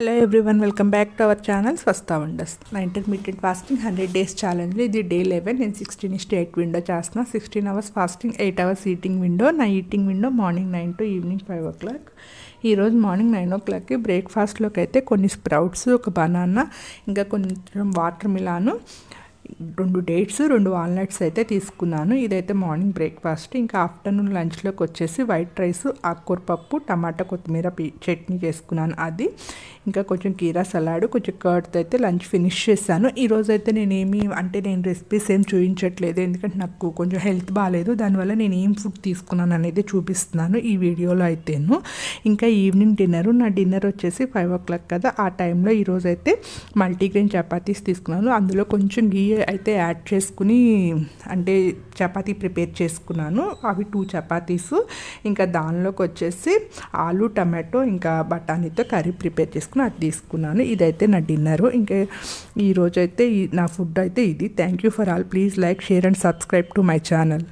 Hello everyone, welcome back to our channel Swastha Wonders. నా intermediate fasting 100 days challenge. ఇది day 11. నేను 16:8 window చేస్తున్నా. 16 hours fasting, 8 hours eating window. నా eating window morning 9 to evening 5 o'clock. ఈరోజు morning 9 o'clockకి బ్రేక్ఫాస్ట్లోకి అయితే కొన్ని sprouts, ఒక banana, ఇంకా కొంచెం వాటర్ మిలాను, 2 డేట్స్, 2 వాల్నట్స్ అయితే తీసుకున్నాను. ఇదైతే మార్నింగ్ బ్రేక్ఫాస్ట్. ఇంకా ఆఫ్టర్నూన్ లంచ్లోకి వచ్చేసి వైట్ రైస్, ఆకుకూర పప్పు, టమాటా కొత్తిమీర చట్నీ చేసుకున్నాను. అది ఇంకా కొంచెం కీరా సలాడ్, కొంచెం కర్డ్తో అయితే లంచ్ ఫినిష్ చేశాను. ఈరోజు అయితే నేను రెసిపీస్ ఏం చూపించట్లేదు, ఎందుకంటే నాకు కొంచెం హెల్త్ బాగాలేదు. దానివల్ల నేను ఏం ఫుడ్ తీసుకున్నాను అనేది చూపిస్తున్నాను ఈ వీడియోలో అయితేను. ఇంకా ఈవినింగ్ నా డిన్నర్ వచ్చేసి 5 o'clock కదా, ఆ టైంలో ఈరోజు అయితే మల్టీగ్రెయిన్ చపాతీస్ తీసుకున్నాను. అందులో కొంచెం గీ అయితే యాడ్ చేసుకుని అంటే చపాతీ ప్రిపేర్ చేసుకున్నాను. అవి 2 చపాతీస్. ఇంకా దానిలోకి వచ్చేసి ఆలు, టమాటో, ఇంకా బఠానీతో కర్రీ ప్రిపేర్ చేసుకుని అది తీసుకున్నాను. ఇదైతే నా డిన్నరు. ఇంకా ఈరోజు అయితే నా ఫుడ్ అయితే ఇది. Thank you for all. Please like, share and subscribe to my channel.